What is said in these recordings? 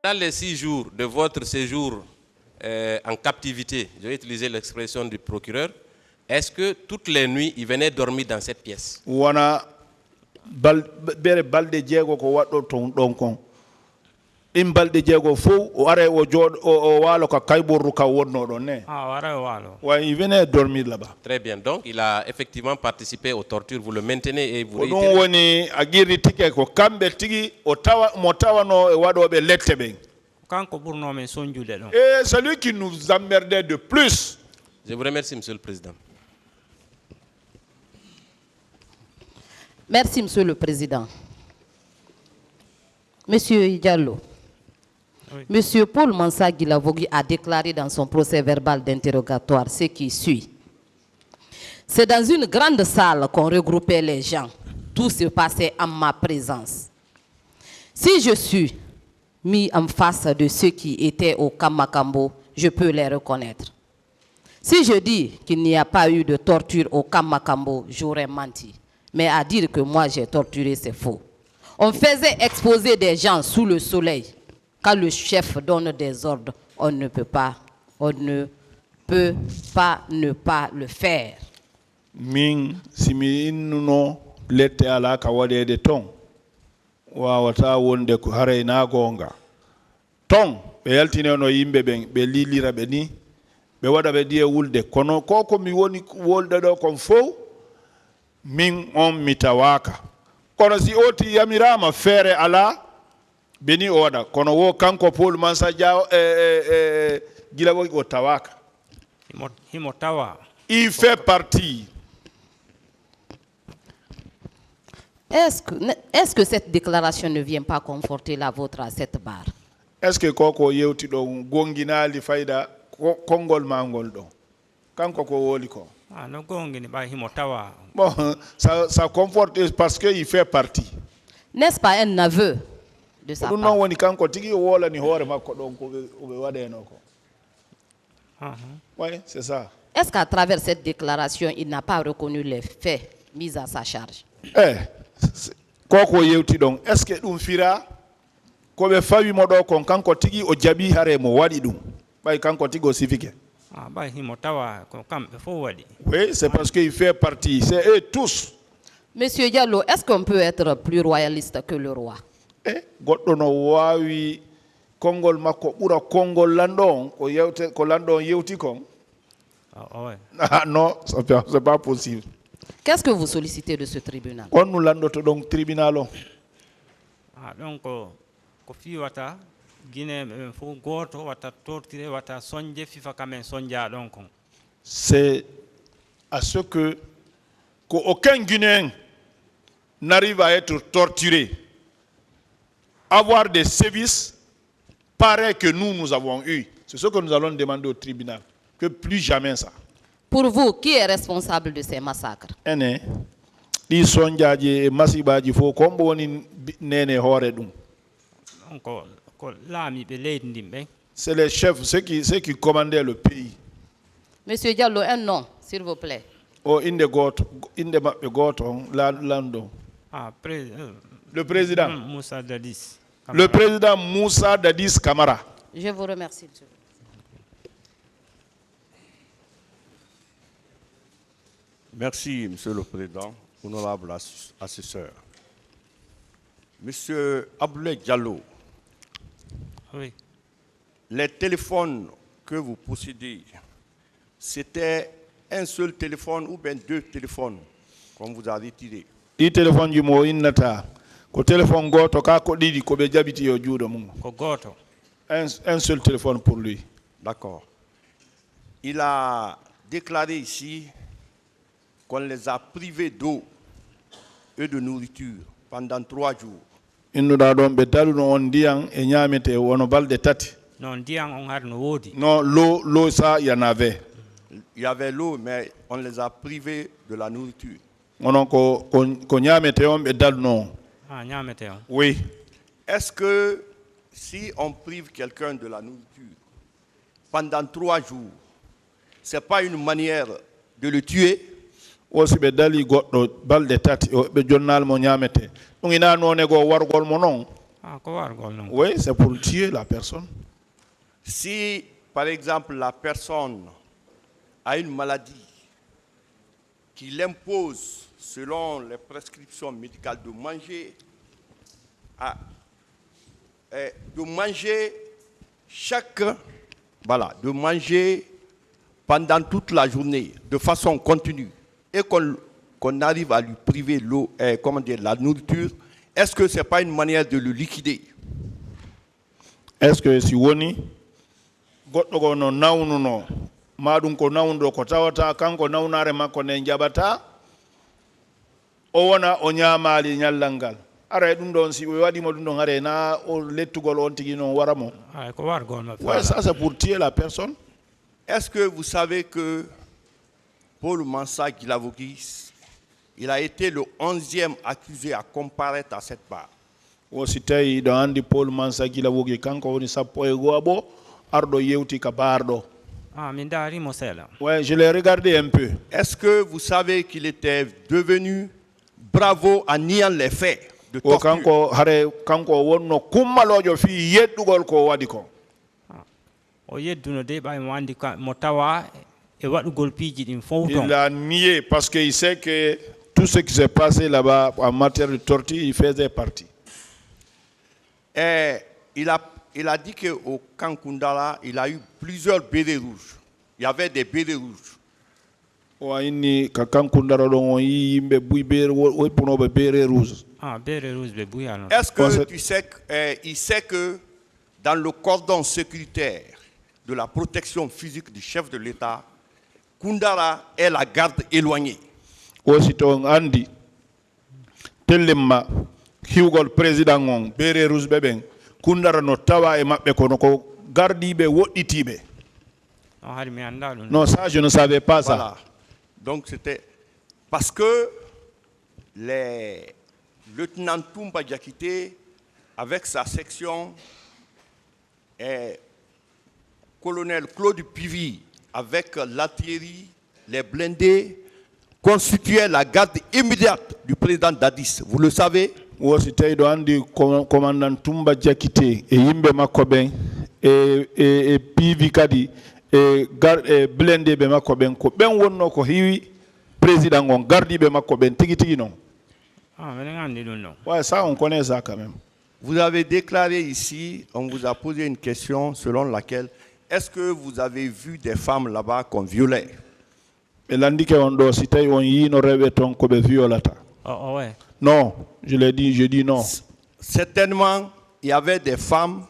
pendant les 6 jours de votre séjour en captivité, je vais utiliser l'expression du procureur, est-ce que toutes les nuits, il venait dormir dans cette pièce? Wana bere balde jego ko waddo ton don kon. In balde jego fo o are o jod o walo ka kayborru ka wonno don ne. Ah, wara walo. Ouais, il venait dormir là-bas. Très bien. Donc, il a effectivement participé aux tortures. Vous le maintenez et vous Don réitérez. woni agiri tike ko kambe tigi o tawa mo tawano e wadobe lettebe. Kanko burno men sonjude don. Et celui qui nous emmerdait de plus. Je vous remercie, Monsieur le Président. Merci, Monsieur le Président. Monsieur Diallo, Oui. Monsieur Paul Mansa Guilavogui a déclaré dans son procès verbal d'interrogatoire ce qui suit. C'est dans une grande salle qu'on regroupait les gens. Tout se passait en ma présence. Si je suis mis en face de ceux qui étaient au camp Makambo, je peux les reconnaître. Si je dis qu'il n'y a pas eu de torture au camp Makambo, j'aurais menti. Mais à dire que moi j'ai torturé, c'est faux. On faisait exposer des gens sous le soleil. Quand le chef donne des ordres, on ne peut pas ne pas le faire. Min simi innuno lette ala ka wadede ton wawata wonde ko haray na gonga ton be yaltine no yimbe ben be lilira be ni be wada be die wulde kono koko mi woni wolde do kon fo min on mitawaka kono si oti yamirama fere ala beni o wada kono wo kanko Paul Mansa Diaw gila wo tawaka Himo tawa. il fait partie. Est-ce que cette déclaration ne vient pas conforter la vôtre à cette barre? Est-ce que koko yewti do gonginali fayda kongol mangol do kanko ko woli ko? Ah, no gongini ba himo tawa. Bon, ça conforte parce que il fait partie. N'est-ce pas un aveu de sa Non part? woni kanko tigi wola ni hore makko don ko be wadeno ko. Oui, c'est ça. Est-ce qu'à travers cette déclaration, il n'a pas reconnu les faits mis à sa charge? Koko yewti don est-ce que dum fira ko be fawi modo kon kanko tigi o jabi hare mo wadi dum bay kanko tigi o sifike? Ah, ba himo tawa ko kambe fo wadi. Oui, c'est parce qu'il fait partie, c'est eux tous. Monsieur Diallo, est-ce qu'on peut être plus royaliste que le roi? Goddo no wawi kongol makko bura kongol landon ko yewte ko landon yewti kon. Ah, ouais. Ah non, c'est pas possible. Qu'est-ce que vous sollicitez de ce tribunal? On nous landoto donc tribunal. Ah, donc ko fi wata Guinée fo goto wata torture wata sonje fifa kamen sonja donc. C'est à ce que qu'aucun Guinéen n'arrive à être torturé, avoir des sévices pareils que nous avons eu. C'est ce que nous allons demander au tribunal, que plus jamais ça. Pour vous, qui est responsable de ces massacres? Di sonjaaji e masibaji fo kombo woni nene hore dum. Donc ko lami be leydi ndimbe. C'est les chefs, ceux qui commandaient le pays. Monsieur Diallo, un nom, s'il vous plaît. Oh, inde mabbe goto lando. Ah, le président Moussa Dadis. Le président Moussa Dadis Camara. Je vous remercie, monsieur. Merci, Monsieur le Président, honorable assesseur. Monsieur Abdoulaye Diallo, oui. Les téléphones que vous possédez, c'était un seul téléphone ou bien 2 téléphones qu'on vous a retirés? Di téléphone ji mo innata ko téléphone goto ka ko didi ko be jabiti yo juudo mum. Ko goto. Un seul téléphone pour lui. D'accord. Il a déclaré ici qu'on les a privés d'eau et de nourriture pendant 3 jours. Innuda don be daluno on diyan e nyamete wono balde tati. Non, diyan on har no wodi. Non, l'eau ça il y en avait. Il y avait l'eau mais on les a privés de la nourriture. Onon ko nyamete on be daluno. Ah, nyamete on. Oui. Est-ce que si on prive quelqu'un de la nourriture pendant 3 jours, c'est pas une manière de le tuer? Aussi be dali goddo balde tati be jonnal mo nyamete dum ina none go wargol mo non. ko war gol non Oui, c'est pour tuer la personne. Si, par exemple, la personne a une maladie qui l'impose, selon les prescriptions médicales, de manger de manger pendant toute la journée de façon continue et qu'on arrive à lui priver la nourriture, est-ce que ce n'est pas une manière de le liquider? Est-ce que si woni goɗɗo go no nawnuno maɗum ko nawnuɗo ko tawata kanko nawnare makko nde jaɓata o wona o ñamali ñallal ngal ara ɗum ɗon si ɓe waɗimo ɗum ɗon are na o lettugol on tigi noon wara mo. ko war gol no Ouais, ça c'est pour tuer la personne. Est-ce que vous savez que Paul Mansa Guilavogui, il a été le 11e accusé à comparaître à cette barre? O si tawi ɗo andi Paul Mansa Guilavogui kanko woni sappo e goho ɓo arɗo yewti ka barɗo. min darimo seeɗa. Ouais, je l'ai regardé un peu. Est-ce que vous savez qu'il était devenu bravo en niant les faits de O torture? kanko hare kanko wonno kummalojo fi yeɗɗugol ko waɗi ko. O yedduno de ɓay mo andi mo tawa e waɗugol piiji ɗin fof ton. Il a nié parce qu'il sait que tout ce qui s'est passé là-bas en matière de torture, il faisait partie. Et il a dit qu'au camp Kundala, il a eu plusieurs bérets rouges. Il y avait des bérets rouges. O inni ka kankundara ɗon on yi yimɓe buy beere woypunoɓe beere rouge. Bere rouge be buyano. Est-ce que tu sais il sait que dans le cordon sécuritaire de la protection physique du chef de l'État, Kundara est la garde éloignée? Aussitôt on andi tellemma hiwgol président on beere rouge ɓe ɓen kundara no tawa e maɓɓe kono ko gardiɓe woɗɗitiɓe. Non, ça je ne savais pas ça. Voilà. Donc c'était parce que les lieutenants Toumba Diakité, avec sa section, et colonel Claude Pivy, avec l'artillerie, les blindés, constituaient la garde immédiate du président Dadis. Vous le savez? Wosi tawi ɗo andi commandant Toumba Diakité e yimɓe makko ɓen e piivi kadi e blendeɓe makko ɓen ko ɓen wonno ko hiwi président on gardiɓe makko ɓen tigi tigi noon. Ouais, ça on connaît ça quand même. Vous avez déclaré ici, on vous a posé une question selon laquelle est-ce que vous avez vu des femmes là-bas qu'on violait? ɓe landike on ɗo si tawi on yino rewɓe toon koɓe violata. Ouais. Non, je dis non. Certainement, il y avait des femmes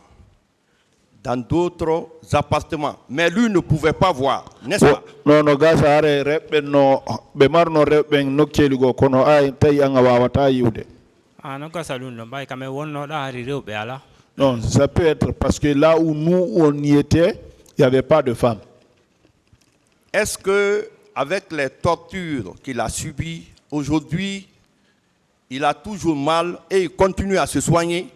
dans d'autres appartements, mais lui ne pouvait pas voir, n'est-ce pas? Non, no gasa are rewɓe no ɓe marno rewɓe nokkeli go kono ay tawi an a wawata yiwde. No gasa ɗum ɗo ɓay kame wonnoɗa hari rewɓe ala. Non, ça peut être parce que là où nous on y était, il n'y avait pas de femmes. Est-ce que avec les tortures qu'il a subies, aujourd'hui, il a toujours mal et il continue à se soigner?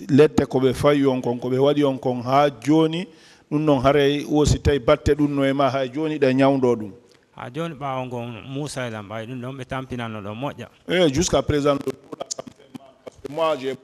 Lette ko ɓe fayi on kon ko ɓe waɗi on kon ha joni ɗum noon haray wosi tawi batte ɗum no e ma ha joni ɗe ñawdo ɗum. Ha joni ɓawo ngon Moussa elan ɓay ɗum ɗon ɓe tampinano ɗo moƴƴa. Jusqu'à présent, parce que moi j'ai